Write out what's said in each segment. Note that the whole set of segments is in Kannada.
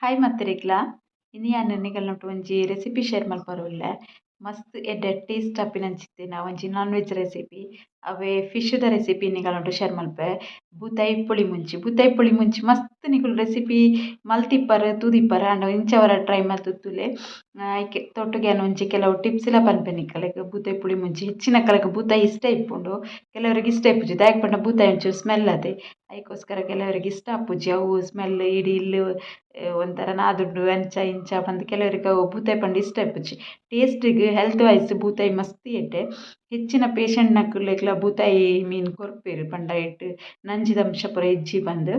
ಹಾಯ್ ಮತ್ತೆರಿಗ್ಲಾ ಇನ್ನು ಯಾನ್ ನಿಕಲ್ನೊಟ್ಟು ಒಂಜಿ ರೆಸಿಪಿ ಶೇರ್ ಮಲ್ಪರೊಲ್ಲೆ ಮಸ್ತ್ ಎಡ್ಡೆ ಟೇಸ್ಟ್ ಆಪಿನಂಚಿತ್ತಿನ ಒಂಜಿ ನಾನ್ ವೆಜ್ ರೆಸಿಪಿ ಅವೆ ಫಿಶ್ ದ ರೆಸಿಪಿ ನಿಕಲ್ನೊಟ್ಟು ಶೇರ್ ಮಲ್ಪೆ ಬೂತಾಯಿ ಪುಳಿ ಮುಂಚಿ ಮಸ್ತ್ ನಿಕುಲು ರೆಸಿಪಿ ಮಲ್ತಿಪ್ಪರ್ ತೂದಿಪ್ಪರ್ ಆಂಡ ಇಂಚವರ ಟ್ರೈ ಮಲ್ತುತ್ತುಲೆ ಐಕೆ ತೊಟ್ಟುಗೆ ಒಂಜಿ ಕೆಲವು ಟಿಪ್ಸ್ ಲ ಪನ್ಪೆ ನಿಕಲೆಗ್ ಬೂತಾಯಿ ಪುಳಿ ಮುಂಚಿ ಹೆಚ್ಚಿನಕ್ಕಲೆಗ್ ಬೂತಾಯಿ ಇಷ್ಟ ಇಪ್ಪುಂಡು ಕೆಲವರಿಗೆ ಇಷ್ಟ ಇಪ್ಪುಜಿ ದಾಯಕ್ ಪಂಡ ಬೂತಾಯಿ ಒಂಚೂರು ಸ್ಮೆಲ್ ಅದೇ ಅದಕ್ಕೋಸ್ಕರ ಕೆಲವರಿಗೆ ಇಷ್ಟ ಆಪುಜಿ ಅವು ಸ್ಮೆಲ್ ಇಡೀ ಇಲ್ಲು ಒಂಥರ ನಾದುಂಡು ಅಂಚ ಇಂಚ ಪಂದ್ ಕೆಲವರಿಗೆ ಅವು ಬೂತಾಯಿ ಪಂಡ ಇಷ್ಟ ಇಪ್ಪುಜಿ ಟೇಸ್ಟಿಗ್ ಹೆಲ್ತ್ ವೈಸ್ ಬೂತಾಯಿ ಮಸ್ತ್ ಎಡ್ಡೆ ಹೆಚ್ಚಿನ ಪೇಷಂಟ್ ನಕುಲೆಗ್ಲ ಬೂತಾಯಿ ಮೀನು ಕೊರ್ಪೆರ್ ಪಂಡ ಇಟ್ ನಂಜಿದ ಅಂಶ ಪೂರ ಇಜ್ಜಿ ಬಂದ್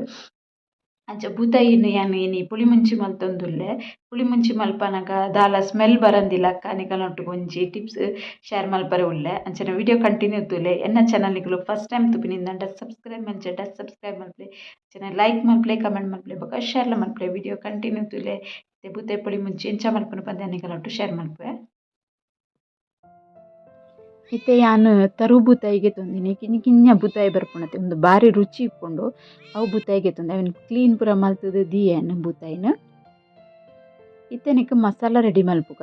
ಅಂಚ ಬೂತಾಯಿನ್ ಯಾನ್ ಇನಿ ಪುಳಿಮುಂಚಿ ಮಲ್ತೊಂದುಲ್ಲೆ ಪುಳಿಮುಂಚಿ ಮಲ್ಪನಗ ದಾಲ ಸ್ಮೆಲ್ ಬರಂದಿಲ್ಲ ಅಕ್ಕ ನಿಕಲ್ನೊಟ್ಟುಗ್ ಒಂಜಿ ಟಿಪ್ಸ್ ಶೇರ್ ಮಲ್ಪರೆ ಉಲ್ಲೆ ಅಂಚನೆ ವಿಡಿಯೋ ಕಂಟಿನ್ಯೂ ತೂಲೆ ಎನ್ನ ಚಾನಲ್ ನಿಕುಲು ಫಸ್ಟ್ ಟೈಮ್ ತುಪಿನಿಂದ ಸಬ್ಸ್ಕ್ರೈಬ್ ಮಂಚೆ ಸಬ್ಸ್ಕ್ರೈಬ್ ಮಲ್ಪಲೆ ಅಂಚನೆ ಲೈಕ್ ಮಲ್ಪಲೆ ಕಮೆಂಟ್ ಮಲ್ಪಲೆ ಬೊಕ ಶೇರ್ ಲ ಮಲ್ಪಲೆ ವಿಡಿಯೋ ಕಂಟಿನ್ಯೂ ತೂಲೆ ಬೂತಾಯಿ ಪುಳಿಮುಂಚಿ ಎಂಚ ಮಲ್ಪುನ ಪಂದ್ಯ ನಿಕಲ್ನೊಟ್ಟು ಶೇರ್ ಮಲ್ಪೆ ಇತ್ತೆ ಯಾನ್ ತರು ಬೂತಾಯಿಗೆ ತೊಂದಿನಿ ಕಿಂಜ ಬೂತಾಯಿ ಬರ್ಪುಣತೆ ಒಂದು ಬಾರಿ ರುಚಿ ಇಪ್ಪುಂಡು ಅವು ಬೂತಾಯಿಗೆ ತೊಂದೆ ಅವನ್ ಕ್ಲೀನ್ ಪೂರ ಮಲ್ತುದು ದಿಯೇನು ಬೂತಾಯಿನ ಇತ್ತೆ ನಿಕ್ ಮಸಾಲ ರೆಡಿ ಮಲ್ಪುಗ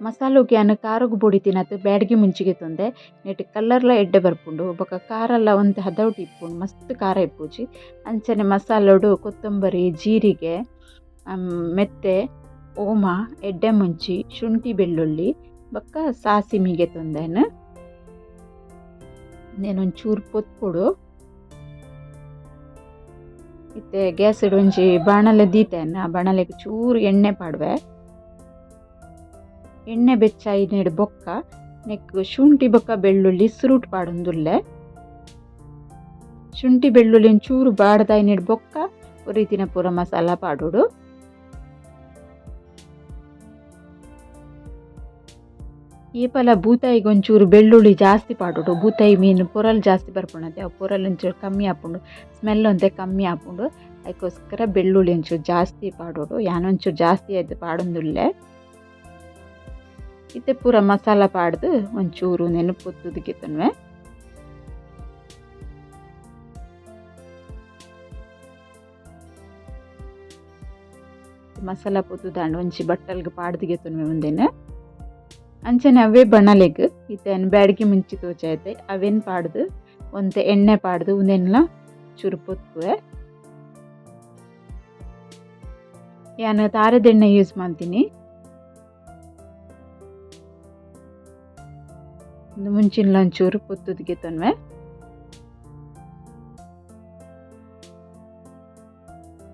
ಮಸಾಲುಗೆ ಯಾನ್ ಕಾರಗು ಪೊಡಿ ತಿನ್ನತ್ತು ಬ್ಯಾಡ್ಗೆ ಮುಂಚಿಗೆ ತೊಂದೆ ನೆಟ್ ಕಲ್ಲರ್ಲ ಎಡ್ಡೆ ಬರ್ಪುಂಡು ಬೊಕ ಖಾರಲ್ಲ ಒಂತೆ ಹದೌಟ್ ಇಪ್ಪುಂಡು ಮಸ್ತ್ ಖಾರ ಇಪ್ಪುಜಿ ಅಂಚನೆ ಮಸಾಲೋಡು ಕೊತ್ತಂಬರಿ ಜೀರಿಗೆ ಮೆತ್ತೆ ಓಮ ಎಡ್ಡೆ ಮುಂಚಿ ಶುಂಠಿ ಬೆಳ್ಳುಳ್ಳಿ ಬೊಕ್ಕ ಸಾಸಿಮಿಗೆ ತೊಂದೇನು ಒಂಚೂರು ಪೊತ್ಪೊಡು ಇತ್ತೆ ಗ್ಯಾಸ್ ಇಡು ಒಂಜಿ ಬಾಣಲೆ ದೀತೆನ್ ಆ ಬಾಣಲೆಗ್ ಚೂರು ಎಣ್ಣೆ ಪಾಡ್ವೆ ಎಣ್ಣೆ ಬೆಚ್ಚಾಯಿ ನೆಡು ಬೊಕ್ಕ ನೆಕ್ ಶುಂಠಿ ಬೊಕ್ಕ ಬೆಳ್ಳುಳ್ಳಿ ಸುರುಟ್ ಪಾಡೊಂದುಲ್ಲೆ ಶುಂಠಿ ಬೆಳ್ಳುಳ್ಳಿ ಒಂಚೂರು ಬಾಡ್ದಾಯಿ ನೆಡು ಬೊಕ್ಕ ರೀತಿನ ಪೂರ ಮಸಾಲ ಪಾಡೋಡು ಈ ಪಲ ಬೂತಾಯಿಗೆ ಒಂಚೂರು ಬೆಳ್ಳುಳ್ಳಿ ಜಾಸ್ತಿ ಪಾಡೋಡು ಬೂತಾಯಿ ಮೀನು ಪೊರಲ್ ಜಾಸ್ತಿ ಬರ್ಪುಣತೆ ಅವು ಪೊರಲ್ ಒಂಚೂರು ಕಮ್ಮಿ ಆಪುಂಡು ಸ್ಮೆಲ್ ಒಂತೆ ಕಮ್ಮಿ ಆಪುಂಡು ಅದಕ್ಕೋಸ್ಕರ ಬೆಳ್ಳುಳ್ಳಿ ಒಂಚೂರು ಜಾಸ್ತಿ ಪಾಡೋಡು ಯಾನೊಂಚೂರು ಜಾಸ್ತಿ ಆಯ್ತು ಪಾಡೊಂದುಲ್ಲೆ ಇತ್ತೆ ಪೂರ ಮಸಾಲ ಪಾಡ್ದು ಒಂಚೂರು ನೆನಪೊತ್ತುದಕ್ಕೆ ತನ್ವೆ ಮಸಾಲ ಪೊತ್ತುದಾಂಡು ಒಂಚಿ ಬಟ್ಟಲ್ಗೆ ಪಾಡ್ದಿಗೆ ತನ್ವೆ ಮುಂದೆನೆ ಅಂಚನೆ ಅವೇ ಬಣಲೆಗ್ ಇತ್ತೇನು ಬ್ಯಾಡ್ಗೆ ಮುಂಚಿ ತೋಚಾಯ್ತೆ ಅವೇನು ಪಾಡ್ದು ಒಂತೆ ಎಣ್ಣೆ ಪಾಡ್ದು ಉಂದೆನ್ಲ ಚೂರು ಪೊತ್ತುವೆ ಯಾನು ತಾರದೆಣ್ಣೆ ಯೂಸ್ ಮಾಡ್ತೀನಿ ಒಂದು ಮುಂಚಿನ ಒಂಚೂರು ಪೊತ್ತುದಿಗೆ ತನ್ವೆ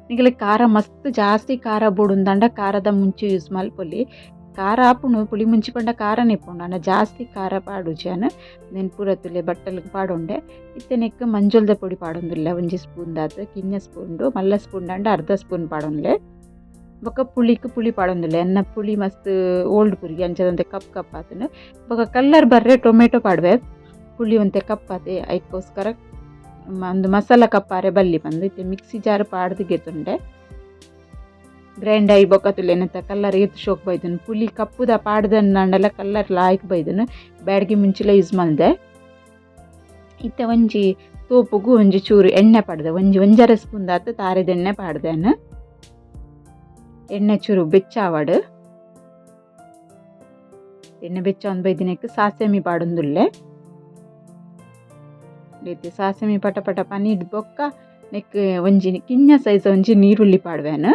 ನಿಗಲೆ ಖಾರ ಮಸ್ತ್ ಜಾಸ್ತಿ ಖಾರ ಬೋಡುಂದಂಡ ಖಾರದ ಮುಂಚೆ ಯೂಸ್ ಮಲ್ಪೊಲಿ ಖಾರ ಆಪುಂಡು ಪುಳಿ ಮುಂಚಿ ಪಂಡ ಖಾರ ನಿಪ್ಪುಂಡು ಅನ್ನ ಜಾಸ್ತಿ ಖಾರ ಪಾಡುಜಾನ್ ನೆನ್ ಪೂರ ತುಲೆ ಬಟ್ಟಲ್ಗೆ ಪಾಡೊಂಡೆ ಇತ್ತೆ ನೆಕ್ ಮಂಜೊಲ್ದ ಪೊಡಿ ಪಾಡೊಂದುಲ್ಲೆ ಒಂಜಿ ಸ್ಪೂನ್ ದಾತ್ ಕಿಂಜ ಸ್ಪೂನ್ಡು ಮಲ್ಲ ಸ್ಪೂನ್ ದಂಡ ಅರ್ಧ ಸ್ಪೂನ್ ಪಾಡೊಂಡ್ಲೆ ಬೊಕ ಪುಳಿ ಪಾಡೊಂದುಲ್ಲೆ ಎನ್ನ ಪುಳಿ ಮಸ್ತ್ ಓಲ್ಡ್ ಪುರಿ ಅಂಚದಂತೆ ಕಪ್ ಕಪ್ ಆತನು ಬೊಕ ಕಲ್ಲರ್ ಬರ್ರೆ ಟೊಮೆಟೊ ಪಾಡ್ವೆ ಪುಳಿ ಒಂತೆ ಕಪ್ ಆತೆ ಅದಕ್ಕೋಸ್ಕರ ಒಂದು ಮಸಾಲ ಕಪ್ಪಾರೆ ಬಲ್ಲಿ ಬಂದು ಇತ್ತೆ ಮಿಕ್ಸಿ ಜಾರ್ ಪಾಡ್ದಿಗೆ ತುಂಡೆ ಗ್ರೈಂಡ್ ಆಗಿ ಬೊಕ್ಕ ತುಲೆನತ್ತ ಕಲ್ಲರ್ ಏತ್ ಶೋಕ್ ಬೈದನು ಪುಲಿ ಕಪ್ಪುದ ಪಾಡ್ದನ್ನಂಡಲ ಕಲ್ಲರ್ ಲಾಯ್ಕ್ ಬೈದನು ಬ್ಯಾಡ್ಗೆ ಮುಂಚಿಲ ಯೂಸ್ ಮಲ್ದೆ ಇತ್ತೆ ಒಂಜಿ ತೋಪುಗು ಒಂಜಿ ಚೂರು ಎಣ್ಣೆ ಪಾಡ್ದೆ ಒಂಜರ ಸ್ಪೂನ್ ದಾತ್ ತಾರೆದ ಎಣ್ಣೆ ಪಾಡ್ದೇನು ಎಣ್ಣೆ ಚೂರು ಬೆಚ್ಚಾವಡು ಎಣ್ಣೆ ಬೆಚ್ಚ ಒಂದು ಬೈದಿನಕ್ಕೆ ಸಾಸೆಮಿ ಪಾಡೊಂದುಲ್ಲೆ ಸಾಸೆಮಿ ಪಟ ಪಟ ಪನೀರ್ ಬೊಕ್ಕ ನೆಕ್ ಒಂಜಿ ಕಿಂಜ ಸೈಜ್ ಒಂಜಿ ನೀರುಳ್ಳಿ ಪಾಡ್ವೇನು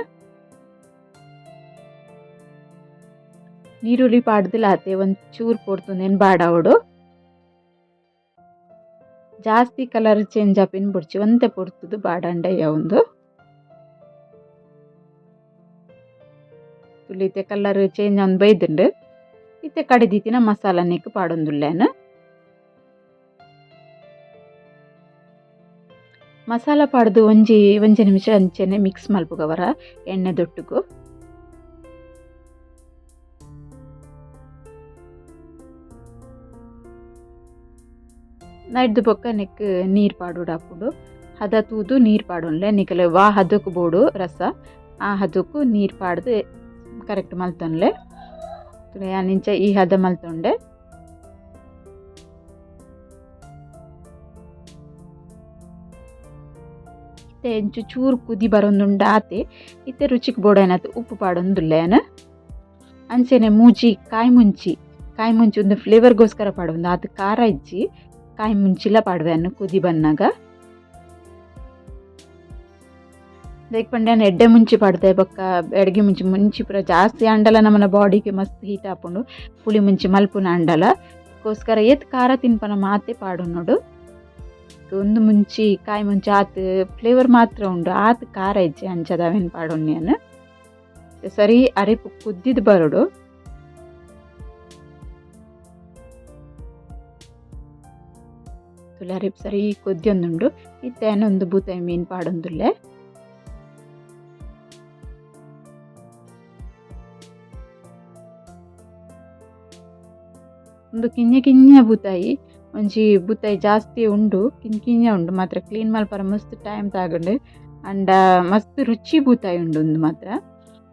ನೀರುಳ್ಳಿ ಪಾಡ್ದಿಲಾತೆ ಒಂಚೂರು ಪೊರ್ತುಂದೇನು ಬಾಡಾವಡು ಜಾಸ್ತಿ ಕಲರ್ ಚೇಂಜ್ ಆಪಿನ ಬುಡ್ಚಿ ಒಂತೆ ಪೊರ್ತುದು ಬಾಡಂಡಯ್ಯ ಒಂದು ತುಳಿತೆ ಕಲರ್ ಚೇಂಜ್ ಒಂದು ಬೈದುಂಡು ಇತ್ತೆ ಕಡಿದಿತ್ತಿನ ಮಸಾಲ ನೆಕ್ ಪಾಡೊಂದುಲ್ಲೇನು ಮಸಾಲ ಪಾಡ್ದು ಒಂಜಿ ನಿಮಿಷ ಅಂಚೆನೆ ಮಿಕ್ಸ್ ಮಲ್ಪುಗವರ ಎಣ್ಣೆ ದೊಟ್ಟುಗು ನಡ್ದು ಬೊಕ್ಕ ನೆಕ್ ನೀರು ಪಾಡೋಡು ಹಾಕೊಂಡು ಹದ ತೂದು ನೀರು ಪಾಡೋನ್ಲೆ ನಿಕಲೆ ವಾ ಹದಕ್ಕೆ ಬೋಡು ರಸ ಆ ಹದಕ್ಕೂ ನೀರು ಪಾಡ್ದು ಕರೆಕ್ಟ್ ಮಲ್ತೊನ್ಲೆ ಯಾನಿಂಚ ಈ ಹದ ಮಲ್ತೊಂಡೆ ಇತ್ತೆ ಎಂಚು ಚೂರು ಕುದಿ ಬರೊಂದುಂಡು ಆತೆ ಇತ್ತೆ ರುಚಿಗೆ ಬೋಡಾಯ್ನತ್ತು ಉಪ್ಪು ಪಾಡೊಂದುಲ್ಲೇನ ಅಂಚೆನೆ ಕಾಯಿ ಮುಂಚಿ ಒಂದು ಫ್ಲೇವರ್ಗೋಸ್ಕರ ಪಾಡೊಂದು ಅದು ಖಾರ ಇಜ್ಜಿ ಕಾಯಿ ಮುಂಚಿಲ ಪಾಡುವೆನು ಕುದಿ ಬನ್ನಾಗ ದೈಕ್ ಪಂಡ್ಯಾನ ಎಡ್ಡೆ ಮುಂಚಿ ಪಾಡ್ದೆ ಬೊಕ್ಕ ಬೆಡಗಿ ಮುಂಚಿ ಪೂರ ಜಾಸ್ತಿ ಅಂಡಲ ನಮ್ಮನ ಬಾಡಿಗೆ ಮಸ್ತ್ ಹೀಟ್ ಆಪುಂಡು ಪುಳಿ ಮುಂಚಿ ಮಲ್ಪುನ ಅಂಡಲ ಅದಕ್ಕೋಸ್ಕರ ಏತ್ ಖಾರ ತಿನ್ಪನ ಮಾತೆ ಪಾಡು ನೋಡು ಒಂದು ಮುಂಚಿ ಕಾಯಿ ಮುಂಚಿ ಆತ್ ಫ್ಲೇವರ್ ಮಾತ್ರ ಉಂಡು ಆತ್ ಖಾರ ಇಜ್ಜಿ ಅಂಚದವೇನು ಪಾಡೊನ್ನೇನು ಸರಿ ಅರೆಪು ಕುದ್ದಿದ್ದು ಬರೋಡು ತುಲೆ ಅರೆಪು ಸರಿ ಕುದ್ದಿಯೊಂದುಂಡು ಇತ್ತೇನ ಒಂದು ಬೂತಾಯಿ ಮೀನು ಪಾಡೊಂದುಲ್ಲೆ ಒಂದು ಕಿಂಜ ಬೂತಾಯಿ ಒಂಜಿ ಬೂತಾಯಿ ಜಾಸ್ತಿ ಉಂಡು ಕಿಂಜ ಉಂಡು ಮಾತ್ರ ಕ್ಲೀನ್ ಮಲ್ಪರ ಮಸ್ತ್ ಟೈಮ್ ತಗೊಂಡು ಅಂಡ ಮಸ್ತ್ ರುಚಿ ಬೂತಾಯಿ ಉಂಡು ಒಂದು ಮಾತ್ರ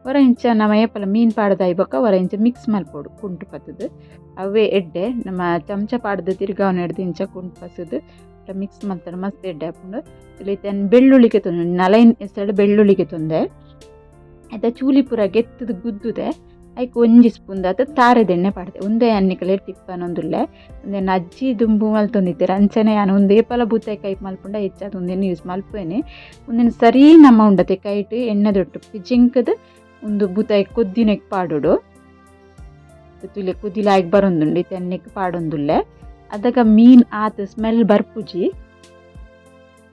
ಹೊರ ಇಂಚ ನಮ್ಮ ಏಪಲ ಮೀನು ಪಾಡ್ದಾಯಿ ಬೊಕ್ಕ ಹೊರ ಇಂಚ ಮಿಕ್ಸ್ ಮಲ್ಪೋಡು ಕುಂಟು ಪತ್ತದು ಅವೇ ಎಡ್ಡೆ ನಮ್ಮ ಚಮಚ ಪಾಡ್ದು ತಿರ್ಗಾವನ್ನ ಹಿಡ್ದು ಇಂಚ ಕುಂಟು ಪಸದು ಮಿಕ್ಸ್ ಮಾಡ್ತಾರೆ ಮಸ್ತ್ ಎಡ್ಡೆ ಹಾಕೊಂಡು ಇಲ್ಲಿ ಬೆಳ್ಳುಳ್ಳಿಗೆ ತೊಂದೆ ನಲೈನ್ ಎಸಳು ಬೆಳ್ಳುಳ್ಳಿಗೆ ತೊಂದೆ ಆಯ್ತಾ ಚೂಲಿ ಪೂರ ಗೆತ್ತದು ಗುದ್ದುದೆ ಐಕ್ ಒಂಜಿ ಸ್ಪೂನ್ ದಾತ ತಾರೆದ ಎಣ್ಣೆ ಪಾಡ್ದೆ ಒಂದೇ ಅನ್ನಿಕಲೆ ಟಿಪ್ಪನೊಂದುಲ್ಲೆ ಒಂದೇನು ಅಜ್ಜಿ ದುಂಬು ಮಲ್ತೊಂದಿತ್ತಾರೆ ಅಂಚನೆ ನಾನು ಒಂದೇ ಪಲ ಬೂತಾಯಿ ಕೈಪ್ ಮಲ್ಪುಂಡ ಹೆಚ್ಚಾದ ಒಂದೇನು ಯೂಸ್ ಮಲ್ಪೇನೆ ಒಂದೇನು ಸರಿ ನಮ್ಮ ಉಂಡತೆ ಕೈಟ್ ಎಣ್ಣೆ ದೊಟ್ಟು ಜಿಂಕದು ಒಂದು ಬೂತಾಯಿ ಕೊದ್ದಿನೆಗ್ ಪಾಡೋಡು ತುಲೆ ಕುದಿಲಾಯ್ಗೆ ಬರೊಂದುಂಡು ತೆನ್ನೆಗ್ ಪಾಡೊಂದುಲ್ಲೆ ಅದಾಗ ಮೀನು ಆತ ಸ್ಮೆಲ್ ಬರ್ಪುಜಿ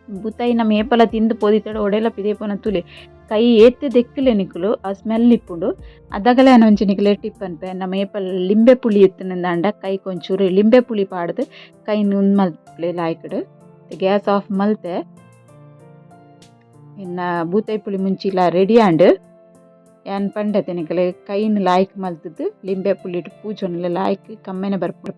ಬೂತಾಯಿ ನಮ್ಮ ಏಪಲ ತಿಂದು ಪೋದಿತ್ತಾಡು ಒಡೆಲ ಪಿದೇಪನ ತುಲೆ ಕೈ ಏತ್ತೆ ದೆಕ್ಕಲೆ ನಿಕ್ಕಲು ಆ ಸ್ಮೆಲ್ ಇಪ್ಪುಂಡು ಅದಾಗಲೇ ಒಂಚಿ ನಿಕ್ಕಲೆ ಟಿಪ್ ಅನ್ಪೆ ನಮ್ಮ ಏಪಲ್ ಲಿಂಬೆ ಪುಳಿ ಇತ್ತನಂದ ಕೈ ಕೊಂಚೂರು ಲಿಂಬೆ ಪುಳಿ ಪಾಡ್ದು ಕೈ ನುಣ್ ಮಲ್ಪಲೆ ಲಾಯ್ಕಡು ಗ್ಯಾಸ್ ಆಫ್ ಮಲ್ತೆ ಇನ್ನು ಬೂತಾಯಿ ಪುಳಿ ಮುಂಚಿಲ ರೆಡಿ ಆಂಡ್ ಏನ್ ಪಂಡತೆ ನಿಕ್ಕಲೆ ಕೈನ ಲಾಯ್ಕ್ ಮಲ್ತದ್ದು ಲಿಂಬೆ ಪುಳಿ ಇಟ್ಟು ಪೂಜೊನ್ಲೆ ಲಾಯ್ಕ್ ಕಮ್ಮೆನೆ ಬರ್ಪುಡು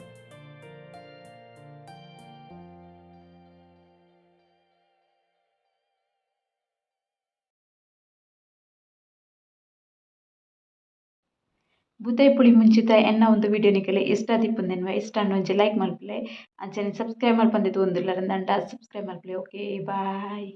ಬೂತಾಯಿ ಪುಳಿ ಮುಂಚಿತ ಎನ್ನ ಒಂದು ವಿಡಿಯೋ ನಿಕಲೆ ಇಷ್ಟ ದಿಪ್ಪುಂದೆನ್ವ ಇಷ್ಟ ಅನ್ನೊಂಜಿ ಲೈಕ್ ಮಲ್ಪಲೆ ಅಂಚನೆ ಸಬ್ಸ್ಕ್ರೈಬ್ ಮಲ್ಪಂದಿತ್ತು ಒಂದುಲ್ಲ ರಂದಂಡ ಸಬ್ಸ್ಕ್ರೈಬ್ ಮಲ್ಪಲೆ ಓಕೆ ಬಾಯ್.